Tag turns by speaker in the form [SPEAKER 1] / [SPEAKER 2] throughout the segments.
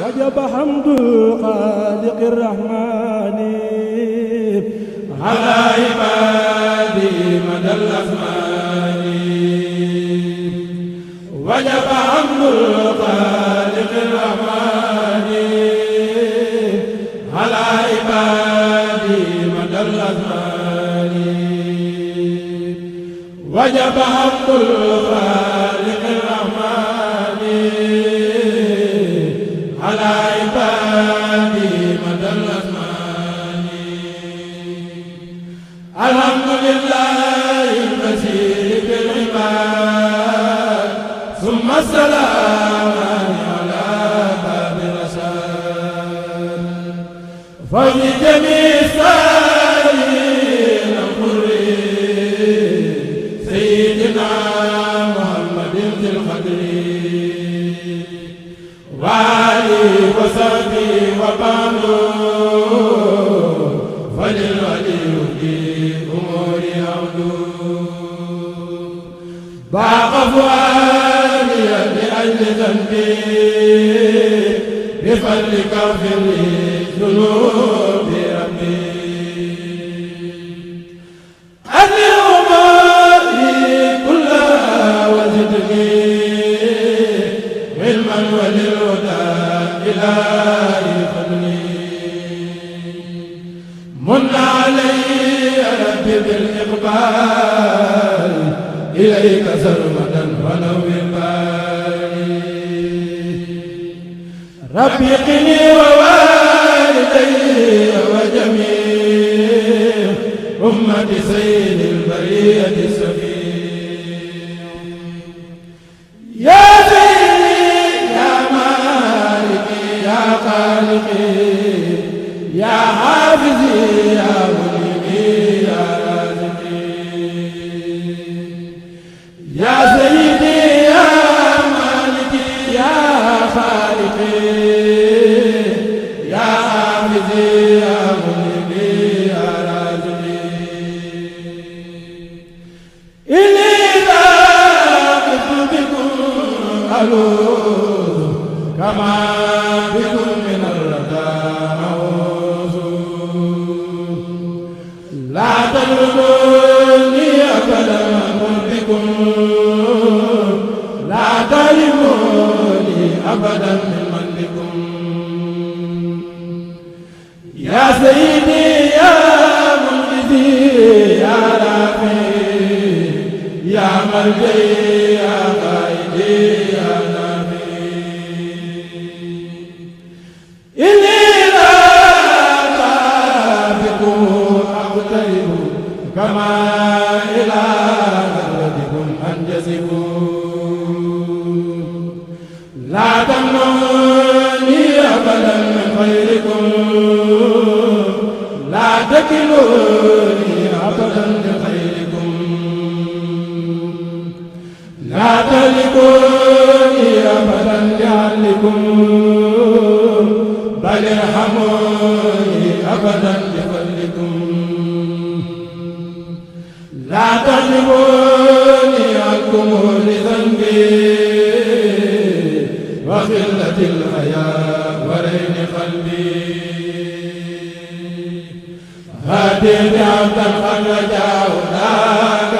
[SPEAKER 1] وجب حمد الخالق الرحمن
[SPEAKER 2] على عبادي مدى الأزمان وجب حمد الخالق الرحمن على عبادي مدى الأزمان وجب حمد الخالق الرحمن على عبادي مدى الأزمان الحمد لله المسيح بالعباد ثم السلام على باب الرسول ففي جميع السائلين القرين سيدنا محمد ذي القدر وآله وصحبه وبعد فللولي في أمور عبد باق فؤادي لأجل ذنبي بفضلك اغفر لي ذنوب ربي أهل أموري كلها وزدني علما وللهدى إلهي فضلي من علي ربي بالإقبال إليك سرمدا ولو بالبال ربي قني ووالدي وجميع أمة سيد البرية السفير يا سيدي يا مالكي يا خالقي يا حافظي يا مليكي يا رازقي يا سيدي يا مالكي يا خالقي يا حافظي يا مليكي يا رازقي إني ذاقت بكم ألوذ كما بكم من الردى لا تلوموني أبدا بكم لا تلوموني أبدا من بكم يا سيدي يا منقذي يا رافي يا ملجئي يا قائدي يا نافي إني كما إلى غربكم أنجزكم لا تمنوني أبدا من خيركم لا تكلوني أبدا لخيركم لا تهلكوني أبدا لعلكم بل ارحموني أبدا بفضلكم لا تحرموني عنكم لذنبي وخلة الحياة ورين قلبي هاتيني عبدا قد رجاه لك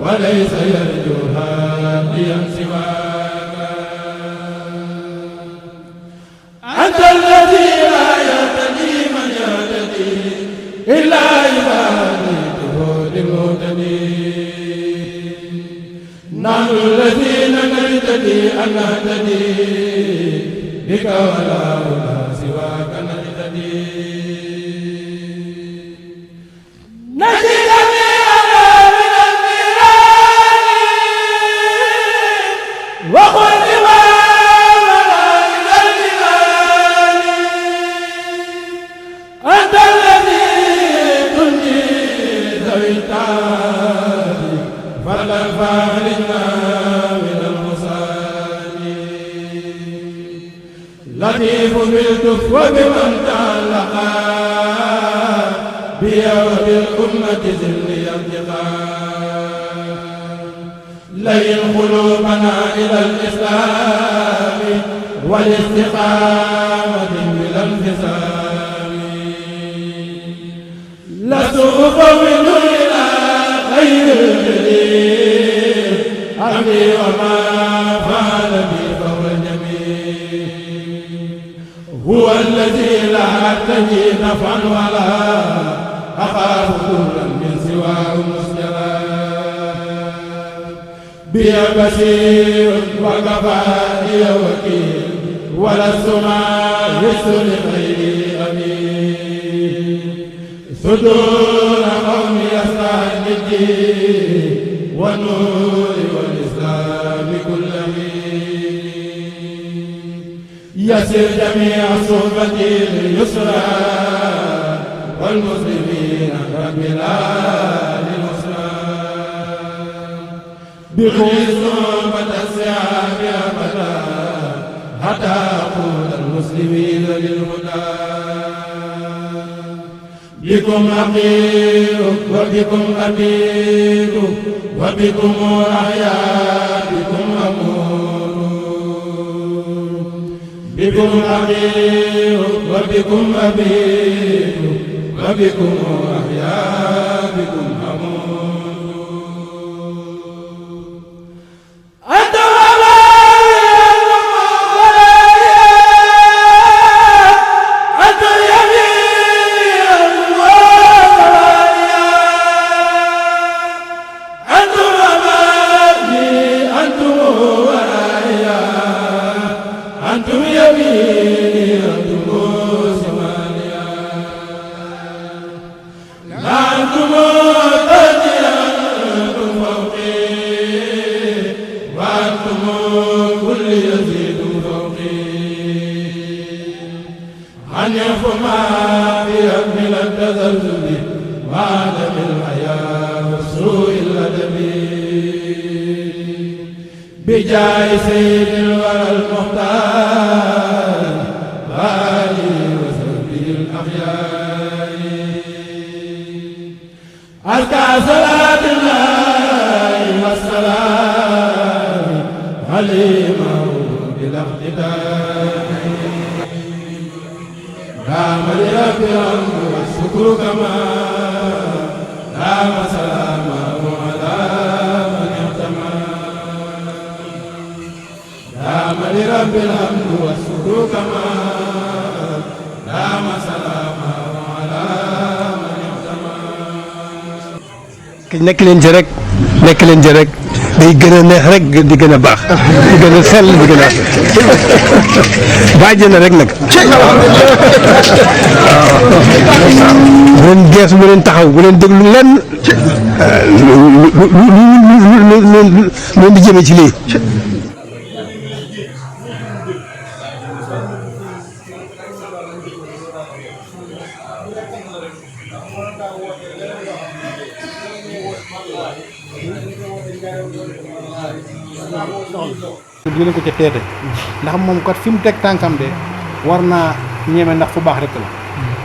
[SPEAKER 2] وليس يرجو هاديا سواك أنت الذي لا يهتدي من يهتدي إلا عبادته للمهتدين نحن الذين نهتدي أن نهتدي بك ولا سواك نهتدي نجدني أنا من النيران وقل إمامنا إلى الجنان أنت الذي تنجي ذوي التعب فلا فارنا من المصائب لطيف بالكف وبمن تعلق بيا وبالأمة ذل الانتقام لين قلوبنا إلى الإسلام والاستقامة بلا انفصام لست أفوض إلى غير الجليل أمري وما فعل بي فهو الجميل هو الذي لا أرتجي نفعا ولا أخاف ضرا من سواه مسجلا بي بشير وكفاني وكيل ولست ماهس لغيري أمين صدور قومي يسعى بالدين والنور والإسلام كل حين يسر جميع صحبتي لليسرى والمسلمين رب العالمين بكم صحبة السعاب أبدا حتى أقود المسلمين للهدى بكم أقيل وبكم أبيد وبكم أحيا بكم أمور بكم أقيل وبكم أبيد وبكم أحيا بكم أمور بجاه سيد الورى المختار وآله وصحبه الأخيار أزكى صلاة الله والسلام عليه بلا اقتدار دام لرب الأمر والشكر كما دام سلامه على من اعتمى دام لرب الحمد والشكر كما دام سلامه على من اعتمى
[SPEAKER 3] nekk leen ci rek nekk leen ci rek day gën a neex rek di gën a baax di gën a sell di gën a bàjj na rek nag bu leen gees bu leen taxaw bu leen déglu lenn lu di jëme ci lii
[SPEAKER 4] dinañ ko ca teete ndax moom kat fi mu teg tànkam de war naa ñeme ndax fu baax rek la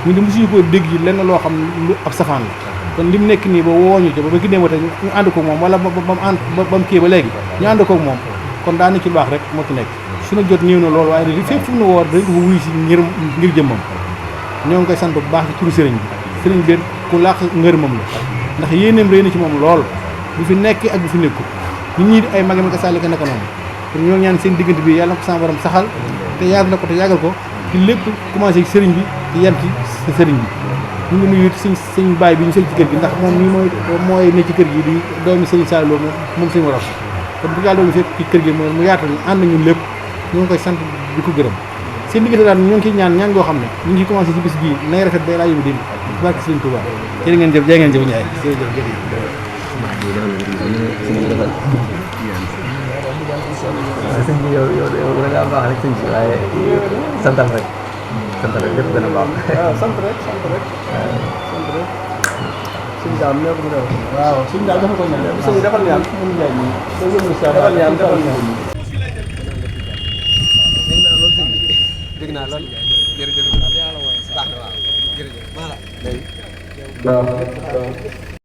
[SPEAKER 4] ñu di mosuñu ko dégg yi lenn loo xam lu ab safaan la kon li mu nekk nii ba wooñu ca ba ki démb te ñu ànd ko moom wala ba mu kii ba léegi ñu ànd ko moom kon daa ci baax rek moo ci nekk suñu jot ñëw na loolu waaye li fépp fu mu woor dañ ko fa wuyu si ngir jëmmam ñoo ngi koy sant bu baax ci turu sëriñ bi sëriñ bi ku laax ngërëmam la ndax yéeneem réy na ci moom lool bu fi nekk ak bu fi nekkul nit ñi ay magam ak sàllika naka noonu pour ñoo ñaan seen diggante bi yàlla na ko sama borom saxal te yàgg na ko te yàggal ko ci lépp commencé ci sëriñ bi te yem ci sa sëriñ bi ñu ngi nuyu sëñ baay bi ñu fekk ci kër gi ndax moom mii mooy ne ci kër gi di doomi sëriñ Saliou Lo moom suñu waral kon bu yàlla doolu fekk ci kër gi mu yaatal ñu ànd ñun lépp ñu ngi koy sant di ko gërëm seen diggante daal ñoo ngi ciy ñaan yoo xam ne ñu ngi commencé ci bis bii nay rafet ba laa yóbbu dem barke sëriñ Touba jërë ngeen jëf Ndiaye
[SPEAKER 5] sëñ bi yow da ngaa baax rek sëñ bi waaye santal rek lépp gën a baax.
[SPEAKER 4] waaw sant rek. suñu daal nee ko mu def. waaw suñu daal dafa ko ñaan. sëñ bi defal ñaan mu ngi jaay nii. defal ñaan.
[SPEAKER 5] dégg naa lool jërëjëf baax na waaw jërëjëf.